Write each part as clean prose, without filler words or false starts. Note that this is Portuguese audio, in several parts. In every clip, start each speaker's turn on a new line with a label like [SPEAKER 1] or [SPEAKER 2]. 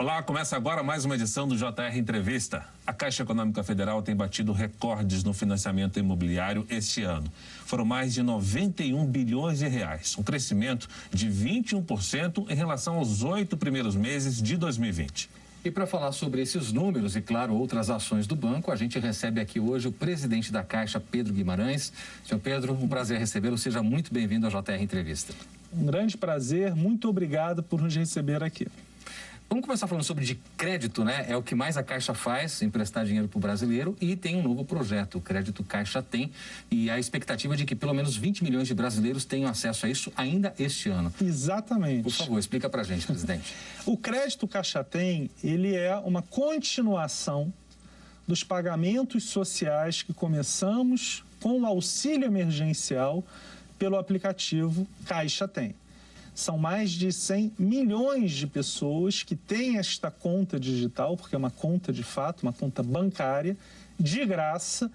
[SPEAKER 1] Olá, começa agora mais uma edição do JR Entrevista. A Caixa Econômica Federal tem batido recordes no financiamento imobiliário este ano. Foram mais de 91 bilhões de reais, um crescimento de 21% em relação aos 8 primeiros meses de 2020.
[SPEAKER 2] E para falar sobre esses números e, claro, outras ações do banco, a gente recebe aqui hoje o presidente da Caixa, Pedro Guimarães. Senhor Pedro, um prazer recebê-lo. Seja muito bem-vindo ao JR Entrevista.
[SPEAKER 3] Um grande prazer, muito obrigado por nos receber aqui.
[SPEAKER 2] Vamos começar falando sobre de crédito, né? É o que mais a Caixa faz, emprestar dinheiro para o brasileiro, e tem um novo projeto, o Crédito Caixa Tem, e a expectativa de que pelo menos 20 milhões de brasileiros tenham acesso a isso ainda este ano.
[SPEAKER 3] Exatamente.
[SPEAKER 2] Por favor, explica para a gente, presidente.
[SPEAKER 3] O Crédito Caixa Tem, ele é uma continuação dos pagamentos sociais que começamos com o auxílio emergencial pelo aplicativo Caixa Tem. São mais de 100 milhões de pessoas que têm esta conta digital, porque é uma conta de fato, uma conta bancária, de graça,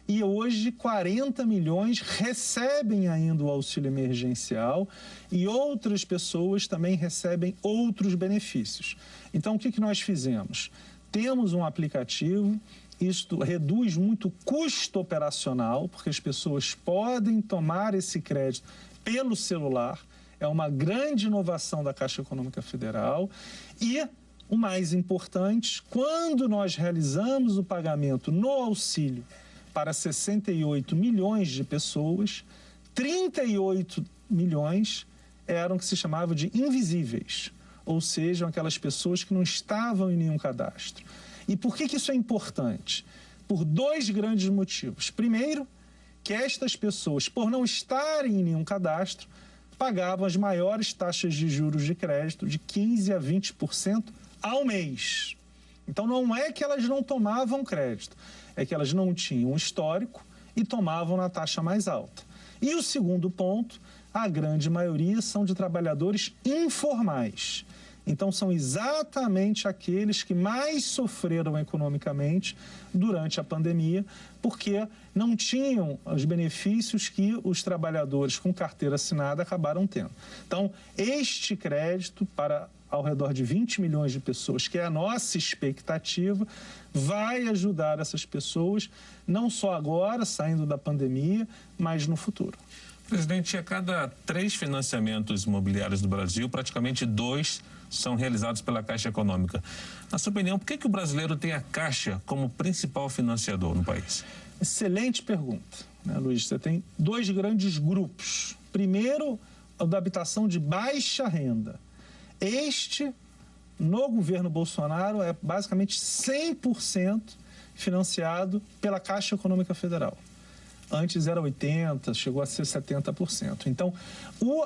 [SPEAKER 3] e hoje 40 milhões recebem ainda o auxílio emergencial e outras pessoas também recebem outros benefícios. Então, o que nós fizemos? Temos um aplicativo, isto reduz muito o custo operacional, porque as pessoas podem tomar esse crédito pelo celular. É uma grande inovação da Caixa Econômica Federal e, o mais importante, quando nós realizamos o pagamento no auxílio para 68 milhões de pessoas, 38 milhões eram o que se chamava de invisíveis, ou seja, aquelas pessoas que não estavam em nenhum cadastro. E por que isso é importante? Por dois grandes motivos. Primeiro, que estas pessoas, por não estarem em nenhum cadastro, pagavam as maiores taxas de juros de crédito de 15% a 20% ao mês. Então, não é que elas não tomavam crédito, é que elas não tinham histórico e tomavam na taxa mais alta. E o segundo ponto, a grande maioria são de trabalhadores informais. Então, são exatamente aqueles que mais sofreram economicamente durante a pandemia, porque não tinham os benefícios que os trabalhadores com carteira assinada acabaram tendo. Então, este crédito para ao redor de 20 milhões de pessoas, que é a nossa expectativa, vai ajudar essas pessoas, não só agora, saindo da pandemia, mas no futuro.
[SPEAKER 1] Presidente, a cada 3 financiamentos imobiliários do Brasil, praticamente 2 são realizados pela Caixa Econômica. Na sua opinião, por que o brasileiro tem a Caixa como principal financiador no país?
[SPEAKER 3] Excelente pergunta, né, Luiz? Você tem 2 grandes grupos. Primeiro, o da habitação de baixa renda. Este, no governo Bolsonaro, é basicamente 100% financiado pela Caixa Econômica Federal. Antes era 80%, chegou a ser 70%. Então,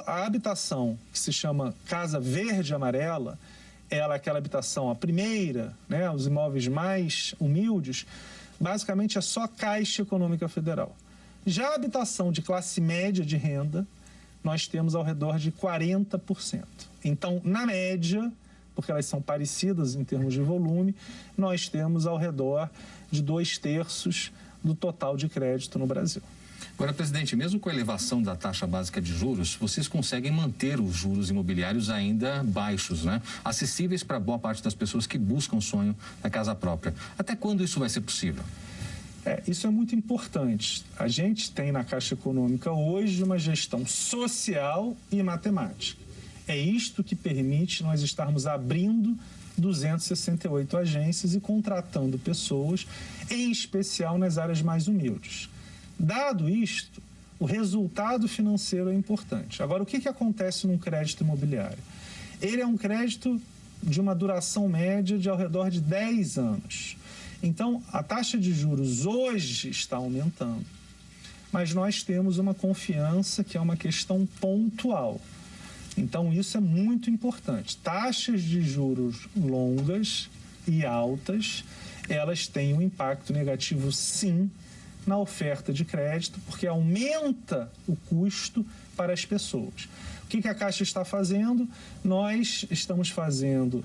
[SPEAKER 3] a habitação que se chama Casa Verde Amarela, ela é aquela habitação, a primeira, né, os imóveis mais humildes, basicamente é só Caixa Econômica Federal. Já a habitação de classe média de renda, nós temos ao redor de 40%. Então, na média, porque elas são parecidas em termos de volume, nós temos ao redor de 2/3 do total de crédito no Brasil.
[SPEAKER 2] Agora, presidente, mesmo com a elevação da taxa básica de juros, vocês conseguem manter os juros imobiliários ainda baixos, né? Acessíveis para boa parte das pessoas que buscam o sonho da casa própria. Até quando isso vai ser possível?
[SPEAKER 3] Isso é muito importante. A gente tem na Caixa Econômica hoje uma gestão social e matemática. É isto que permite nós estarmos abrindo 268 agências e contratando pessoas, em especial nas áreas mais humildes. Dado isto, o resultado financeiro é importante. Agora, o que acontece num crédito imobiliário? Ele é um crédito de uma duração média de ao redor de 10 anos. Então, a taxa de juros hoje está aumentando, mas nós temos uma confiança que é uma questão pontual. Então, isso é muito importante. Taxas de juros longas e altas, elas têm um impacto negativo, sim, na oferta de crédito, porque aumenta o custo para as pessoas. O que a Caixa está fazendo? Nós estamos fazendo,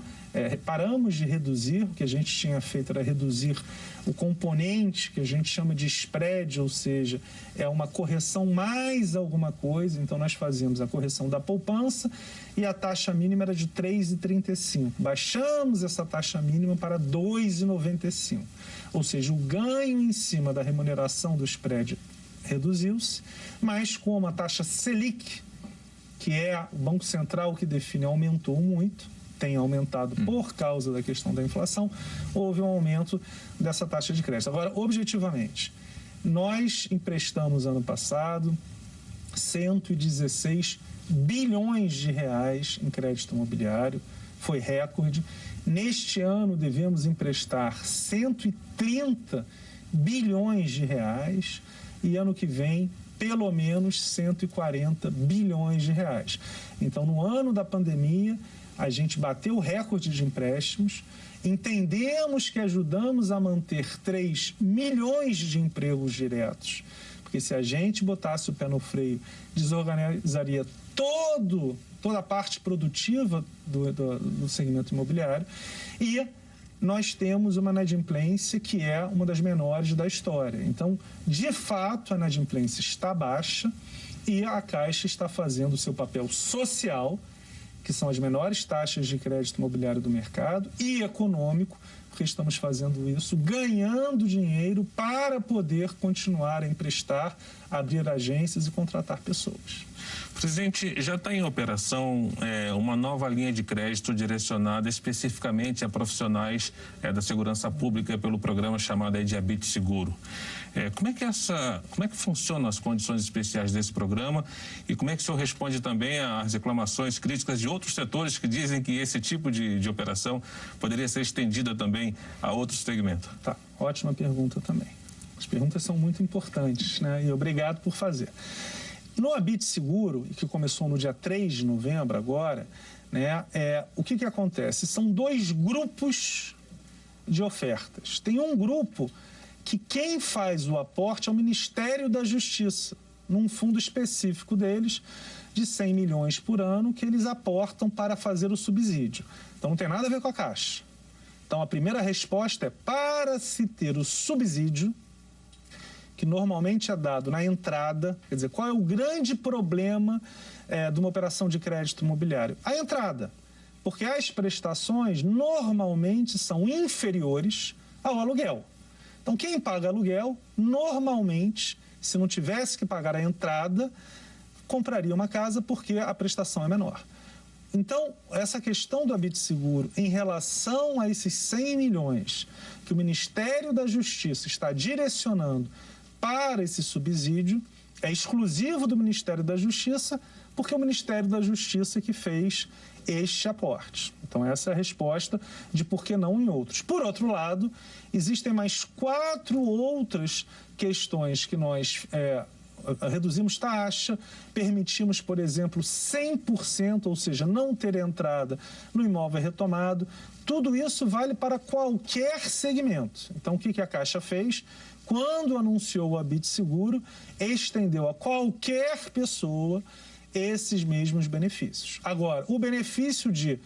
[SPEAKER 3] paramos de reduzir, o que a gente tinha feito era reduzir o componente que a gente chama de spread, ou seja, é uma correção mais alguma coisa, então nós fazíamos a correção da poupança e a taxa mínima era de 3,35. Baixamos essa taxa mínima para 2,95, ou seja, o ganho em cima da remuneração do spread reduziu-se, mas como a taxa Selic, que é o Banco Central que define, aumentou muito, tem aumentado por causa da questão da inflação, houve um aumento dessa taxa de crédito. Agora, objetivamente, nós emprestamos ano passado 116 bilhões de reais em crédito imobiliário, foi recorde. Neste ano devemos emprestar 130 bilhões de reais e ano que vem pelo menos 140 bilhões de reais. Então, no ano da pandemia, a gente bateu o recorde de empréstimos, entendemos que ajudamos a manter 3 milhões de empregos diretos, porque se a gente botasse o pé no freio, desorganizaria toda a parte produtiva do segmento imobiliário e nós temos uma inadimplência que é uma das menores da história. Então, de fato, a inadimplência está baixa e a Caixa está fazendo o seu papel social, que são as menores taxas de crédito imobiliário do mercado, e econômico, porque estamos fazendo isso, ganhando dinheiro para poder continuar a emprestar, abrir agências e contratar pessoas.
[SPEAKER 1] Presidente, já está em operação uma nova linha de crédito direcionada especificamente a profissionais da segurança pública pelo programa chamado de Habite Seguro. Como é que funcionam as condições especiais desse programa e como é que o senhor responde também às reclamações críticas de outros setores que dizem que esse tipo de operação poderia ser estendida também a outros segmentos?
[SPEAKER 3] Tá, ótima pergunta também. As perguntas são muito importantes, né? E obrigado por fazer. No Habite Seguro, que começou no dia 3 de novembro agora, né, o que acontece? São 2 grupos de ofertas. Tem um grupo que quem faz o aporte é o Ministério da Justiça, num fundo específico deles, de 100 milhões por ano, que eles aportam para fazer o subsídio. Então não tem nada a ver com a Caixa. Então a primeira resposta é: para se ter o subsídio, que normalmente é dado na entrada, quer dizer, qual é o grande problema de uma operação de crédito imobiliário? A entrada, porque as prestações normalmente são inferiores ao aluguel. Então, quem paga aluguel, normalmente, se não tivesse que pagar a entrada, compraria uma casa porque a prestação é menor. Então, essa questão do Habite Seguro em relação a esses 100 milhões que o Ministério da Justiça está direcionando para esse subsídio é exclusivo do Ministério da Justiça, porque é o Ministério da Justiça que fez este aporte. Então, essa é a resposta de por que não em outros. Por outro lado, existem mais 4 outras questões que nós reduzimos taxa, permitimos, por exemplo, 100%, ou seja, não ter entrada no imóvel retomado. Tudo isso vale para qualquer segmento. Então, o que a Caixa fez? Quando anunciou o Habite Seguro, estendeu a qualquer pessoa esses mesmos benefícios. Agora, o benefício de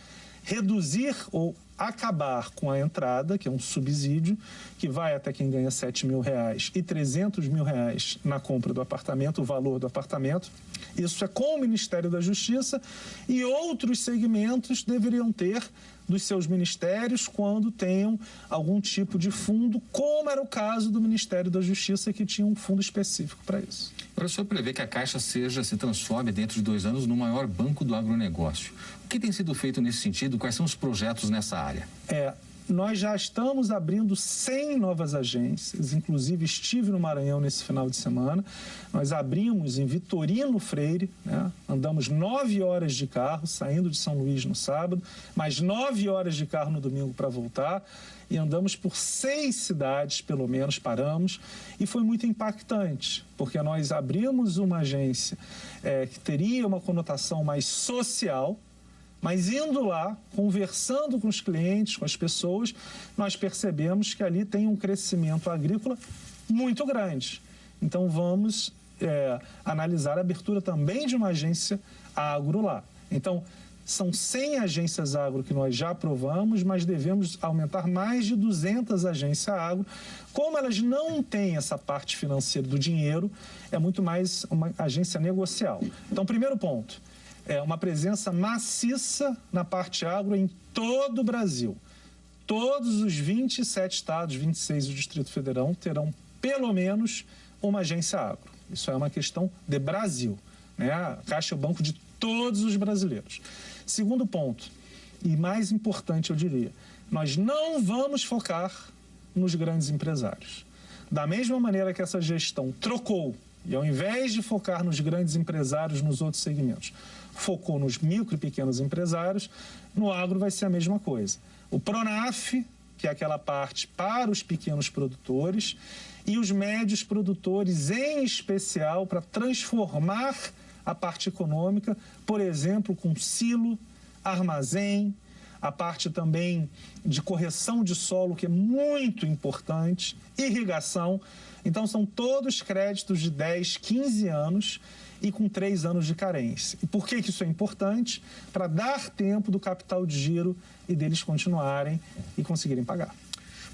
[SPEAKER 3] reduzir ou acabar com a entrada, que é um subsídio, que vai até quem ganha R$7 mil e R$300 mil na compra do apartamento, o valor do apartamento. Isso é com o Ministério da Justiça e outros segmentos deveriam ter dos seus ministérios quando tenham algum tipo de fundo, como era o caso do Ministério da Justiça, que tinha um fundo específico para isso.
[SPEAKER 2] Agora, o senhor prevê que a Caixa se transforme dentro de 2 anos no maior banco do agronegócio. O que tem sido feito nesse sentido? Quais são os projetos nessa área?
[SPEAKER 3] Nós já estamos abrindo 100 novas agências, inclusive estive no Maranhão nesse final de semana. Nós abrimos em Vitorino Freire, né? Andamos 9 horas de carro, saindo de São Luís no sábado, mais 9 horas de carro no domingo para voltar, e andamos por 6 cidades, pelo menos, paramos, e foi muito impactante, porque nós abrimos uma agência que teria uma conotação mais social, mas indo lá, conversando com os clientes, com as pessoas, nós percebemos que ali tem um crescimento agrícola muito grande. Então, vamos analisar a abertura também de uma agência agro lá. Então, são 100 agências agro que nós já aprovamos, mas devemos aumentar mais de 200 agências agro. Como elas não têm essa parte financeira do dinheiro, é muito mais uma agência negocial. Então, primeiro ponto, é uma presença maciça na parte agro em todo o Brasil. Todos os 27 estados, 26 do Distrito Federal, terão pelo menos uma agência agro. Isso é uma questão de Brasil, né? A Caixa é o banco de todos os brasileiros. Segundo ponto, e mais importante eu diria, nós não vamos focar nos grandes empresários. Da mesma maneira que essa gestão trocou, e ao invés de focar nos grandes empresários nos outros segmentos, focou nos micro e pequenos empresários, no agro vai ser a mesma coisa. O Pronaf, que é aquela parte para os pequenos produtores, e os médios produtores, em especial, para transformar a parte econômica, por exemplo, com silo, armazém, a parte também de correção de solo, que é muito importante, irrigação. Então, são todos créditos de 10, 15 anos e com 3 anos de carência. E por que isso é importante? Para dar tempo do capital de giro e deles continuarem e conseguirem pagar.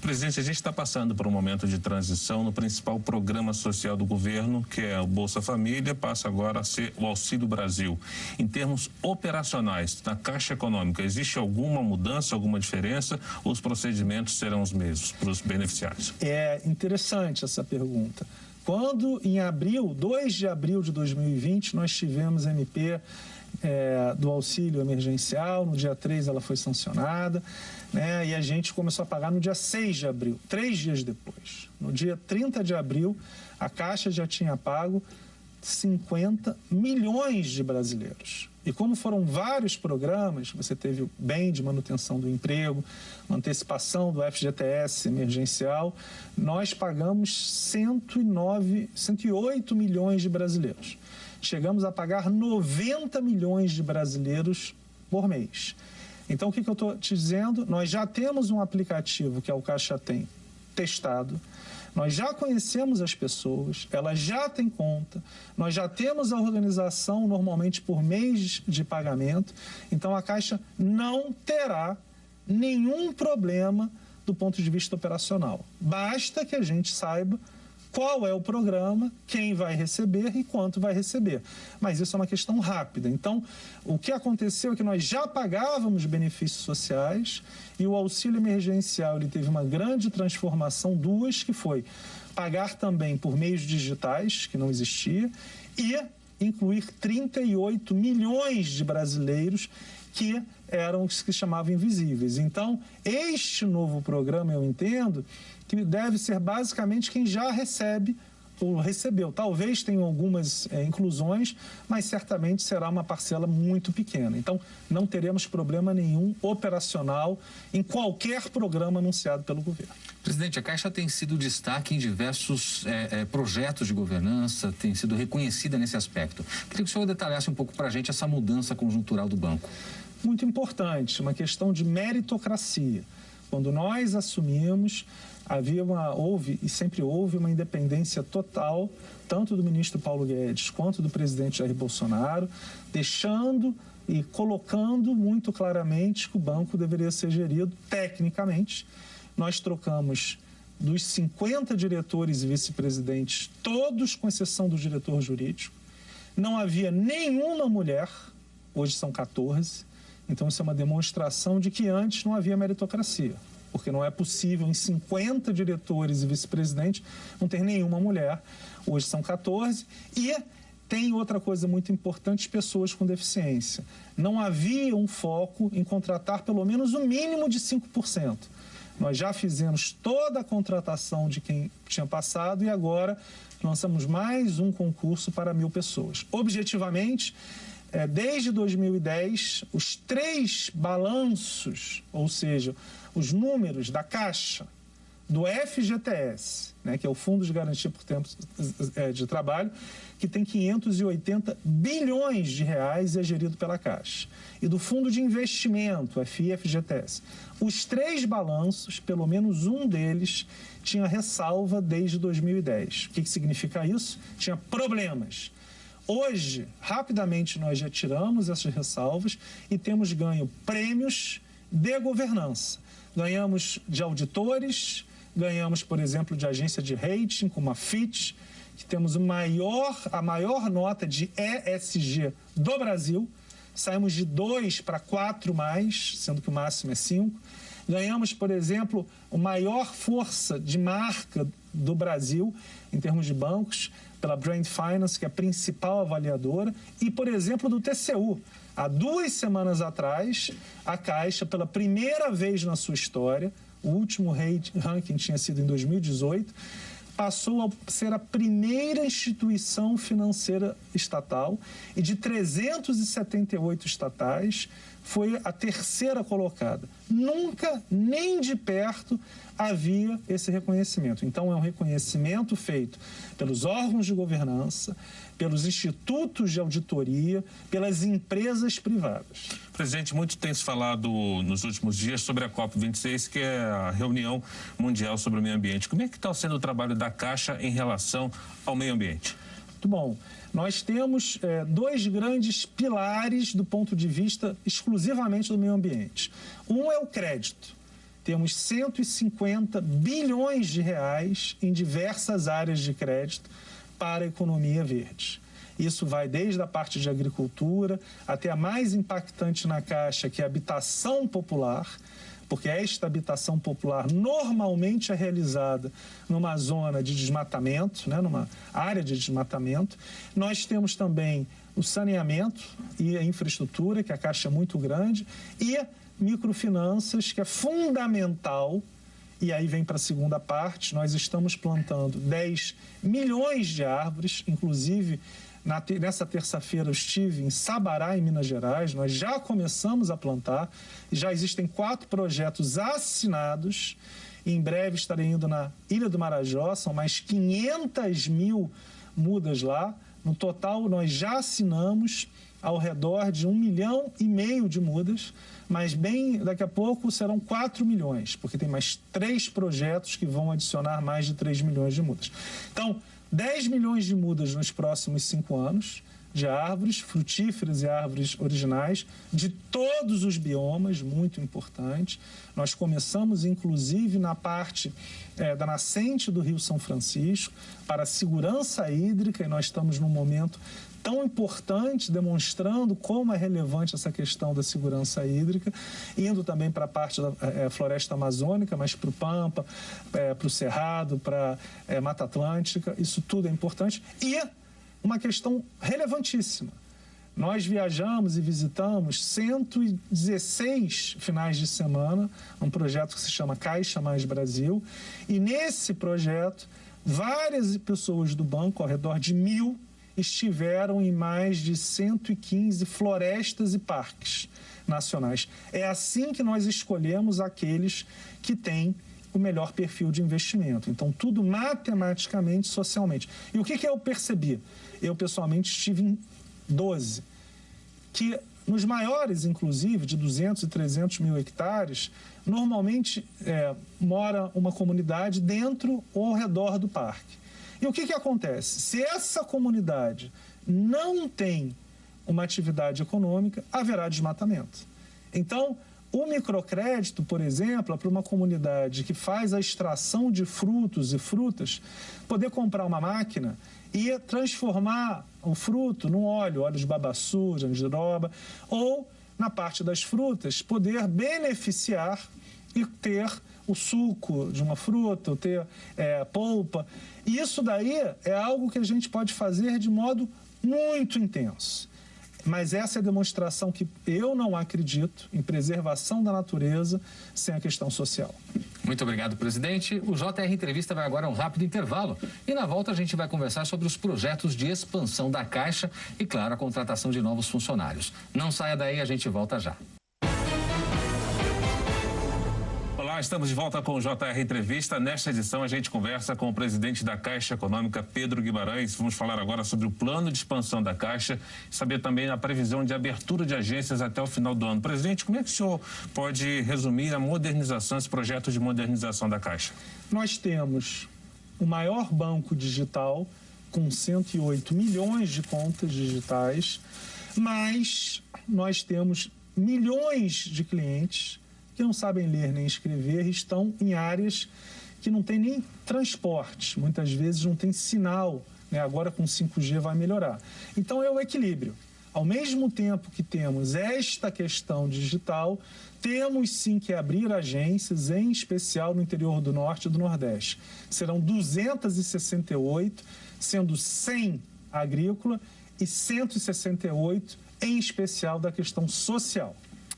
[SPEAKER 1] Presidente, a gente está passando por um momento de transição no principal programa social do governo, que é o Bolsa Família, passa agora a ser o Auxílio Brasil. Em termos operacionais, na Caixa Econômica, existe alguma mudança, alguma diferença, ou os procedimentos serão os mesmos para os beneficiários?
[SPEAKER 3] É interessante essa pergunta. Quando, em abril, 2 de abril de 2020, nós tivemos MP do auxílio emergencial, no dia 3 ela foi sancionada, né, e a gente começou a pagar no dia 6 de abril, 3 dias depois. No dia 30 de abril, a Caixa já tinha pago 50 milhões de brasileiros. E como foram vários programas, você teve o bem de manutenção do emprego, uma antecipação do FGTS emergencial, nós pagamos 108 milhões de brasileiros. Chegamos a pagar 90 milhões de brasileiros por mês. Então, o que eu estou te dizendo? Nós já temos um aplicativo, que é o Caixa Tem, testado. Nós já conhecemos as pessoas, elas já têm conta, nós já temos a organização normalmente por mês de pagamento, então a Caixa não terá nenhum problema do ponto de vista operacional. Basta que a gente saiba qual é o programa, quem vai receber e quanto vai receber. Mas isso é uma questão rápida. Então, o que aconteceu é que nós já pagávamos benefícios sociais e o auxílio emergencial ele teve uma grande transformação, duas, que foi pagar também por meios digitais, que não existia, e incluir 38 milhões de brasileiros que eram os que chamavam invisíveis. Então, este novo programa, eu entendo, que deve ser basicamente quem já recebe ou recebeu. Talvez tenham algumas inclusões, mas certamente será uma parcela muito pequena. Então, não teremos problema nenhum operacional em qualquer programa anunciado pelo governo.
[SPEAKER 2] Presidente, a Caixa tem sido destaque em diversos projetos de governança, tem sido reconhecida nesse aspecto. Queria que o senhor detalhasse um pouco para a gente essa mudança conjuntural do banco.
[SPEAKER 3] Muito importante, uma questão de meritocracia. Quando nós assumimos, houve e sempre houve uma independência total, tanto do ministro Paulo Guedes quanto do presidente Jair Bolsonaro, deixando e colocando muito claramente que o banco deveria ser gerido tecnicamente. Nós trocamos dos 50 diretores e vice-presidentes, todos com exceção do diretor jurídico. Não havia nenhuma mulher, hoje são 14. Então, isso é uma demonstração de que antes não havia meritocracia, porque não é possível em 50 diretores e vice-presidentes não ter nenhuma mulher. Hoje são 14. E tem outra coisa muito importante, pessoas com deficiência. Não havia um foco em contratar pelo menos o mínimo de 5%. Nós já fizemos toda a contratação de quem tinha passado e agora lançamos mais um concurso para 1.000 pessoas. Objetivamente, desde 2010, os 3 balanços, ou seja, os números da Caixa, do FGTS, né, que é o Fundo de Garantia por Tempo de Trabalho, que tem 580 bilhões de reais e é gerido pela Caixa. E do Fundo de Investimento, FI-FGTS. Os 3 balanços, pelo menos um deles, tinha ressalva desde 2010. O que significa isso? Tinha problemas. Hoje, rapidamente, nós já tiramos essas ressalvas e temos ganho prêmios de governança. Ganhamos de auditores, ganhamos, por exemplo, de agência de rating, como a Fitch, que temos a maior nota de ESG do Brasil. Saímos de 2 para 4 mais, sendo que o máximo é 5. Ganhamos, por exemplo, a maior força de marca do Brasil, em termos de bancos, pela Brand Finance, que é a principal avaliadora, e, por exemplo, do TCU. Há 2 semanas atrás, a Caixa, pela primeira vez na sua história, o último ranking tinha sido em 2018, passou a ser a primeira instituição financeira estatal e de 378 estatais foi a terceira colocada. Nunca, nem de perto, havia esse reconhecimento. Então, é um reconhecimento feito pelos órgãos de governança, pelos institutos de auditoria, pelas empresas privadas.
[SPEAKER 1] Presidente, muito tem se falado nos últimos dias sobre a COP26, que é a reunião mundial sobre o meio ambiente. Como é que está sendo o trabalho da Caixa em relação ao meio ambiente?
[SPEAKER 3] Muito bom. Nós temos 2 grandes pilares do ponto de vista exclusivamente do meio ambiente. Um é o crédito. Temos 150 bilhões de reais em diversas áreas de crédito para a economia verde. Isso vai desde a parte de agricultura até a mais impactante na Caixa, que é a habitação popular, porque esta habitação popular normalmente é realizada numa zona de desmatamento, né, numa área de desmatamento. Nós temos também o saneamento e a infraestrutura, que a Caixa é muito grande, e microfinanças, que é fundamental. E aí vem para a segunda parte, nós estamos plantando 10 milhões de árvores, inclusive nessa terça-feira eu estive em Sabará, em Minas Gerais, nós já começamos a plantar, já existem 4 projetos assinados, e em breve estarei indo na Ilha do Marajó, são mais 500 mil mudas lá, no total nós já assinamos ao redor de 1,5 milhão de mudas, mas bem daqui a pouco serão 4 milhões, porque tem mais 3 projetos que vão adicionar mais de 3 milhões de mudas. Então, 10 milhões de mudas nos próximos 5 anos, de árvores frutíferas e árvores originais, de todos os biomas, muito importante. Nós começamos, inclusive, na parte da nascente do Rio São Francisco, para a segurança hídrica, e nós estamos num momento tão importante, demonstrando como é relevante essa questão da segurança hídrica, indo também para a parte da floresta amazônica, mas para o Pampa, para o Cerrado, para a Mata Atlântica, isso tudo é importante. E uma questão relevantíssima, nós viajamos e visitamos 116 finais de semana, um projeto que se chama Caixa Mais Brasil, e nesse projeto, várias pessoas do banco, ao redor de 1.000, estiveram em mais de 115 florestas e parques nacionais. É assim que nós escolhemos aqueles que têm o melhor perfil de investimento. Então, tudo matematicamente, socialmente. E o que eu percebi? Eu, pessoalmente, estive em 12, que nos maiores, inclusive, de 200 e 300 mil hectares, normalmente mora uma comunidade dentro ou ao redor do parque. E o que acontece? Se essa comunidade não tem uma atividade econômica, haverá desmatamento. Então, o microcrédito, por exemplo, é para uma comunidade que faz a extração de frutos e frutas, poder comprar uma máquina e transformar o fruto num óleo de babaçu, de andiroba, ou, na parte das frutas, poder beneficiar e ter o suco de uma fruta, ou ter polpa. E isso daí é algo que a gente pode fazer de modo muito intenso. Mas essa é a demonstração que eu não acredito em preservação da natureza sem a questão social.
[SPEAKER 2] Muito obrigado, presidente. O JR Entrevista vai agora a um rápido intervalo. E na volta a gente vai conversar sobre os projetos de expansão da Caixa e, claro, a contratação de novos funcionários. Não saia daí, a gente volta já.
[SPEAKER 1] Olá, estamos de volta com o JR Entrevista. Nesta edição, a gente conversa com o presidente da Caixa Econômica, Pedro Guimarães. Vamos falar agora sobre o plano de expansão da Caixa e saber também a previsão de abertura de agências até o final do ano. Presidente, como é que o senhor pode resumir a modernização, esse projeto de modernização da Caixa?
[SPEAKER 3] Nós temos o maior banco digital, com 108 milhões de contas digitais, mas nós temos milhões de clientes que não sabem ler nem escrever, estão em áreas que não tem nem transporte, muitas vezes não tem sinal, né? Agora com 5G vai melhorar. Então é o equilíbrio. Ao mesmo tempo que temos esta questão digital, temos sim que abrir agências, em especial no interior do Norte e do Nordeste. Serão 268, sendo 100 agrícola e 168, em especial da questão social.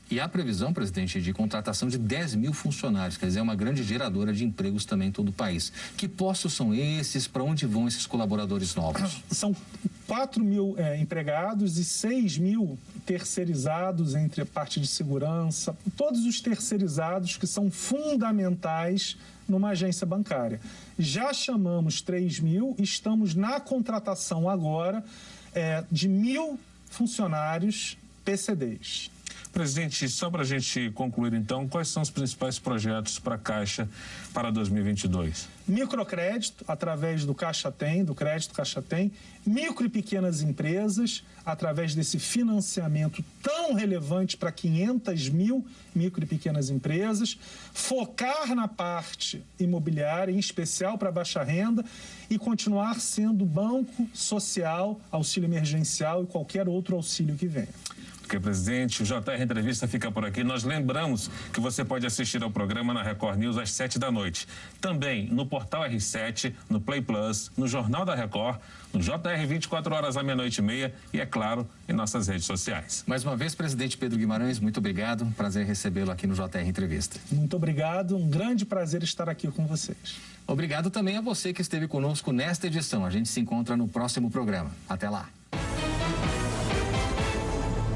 [SPEAKER 2] E há previsão, presidente, de contratação de 10 mil funcionários, quer dizer, é uma grande geradora de empregos também em todo o país. Que postos são esses? Para onde vão esses colaboradores novos?
[SPEAKER 3] São 4 mil empregados e 6 mil terceirizados entre a parte de segurança, todos os terceirizados que são fundamentais numa agência bancária. Já chamamos 3 mil, estamos na contratação agora de 1.000 funcionários PCDs.
[SPEAKER 1] Presidente, só para a gente concluir então, quais são os principais projetos para a Caixa para 2022?
[SPEAKER 3] Microcrédito, através do Caixa Tem, do crédito Caixa Tem, micro e pequenas empresas, através desse financiamento tão relevante para 500 mil micro e pequenas empresas, focar na parte imobiliária, em especial para baixa renda, e continuar sendo banco social, auxílio emergencial e qualquer outro auxílio que venha.
[SPEAKER 1] Ok, presidente, o JR Entrevista fica por aqui. Nós lembramos que você pode assistir ao programa na Record News às 7 da noite. Também no Portal R7, no Play Plus, no Jornal da Record, no JR 24 horas à meia-noite e meia e, é claro, em nossas redes sociais.
[SPEAKER 2] Mais uma vez, presidente Pedro Guimarães, muito obrigado. Prazer recebê-lo aqui no JR Entrevista.
[SPEAKER 3] Muito obrigado, um grande prazer estar aqui com vocês.
[SPEAKER 2] Obrigado também a você que esteve conosco nesta edição. A gente se encontra no próximo programa. Até lá.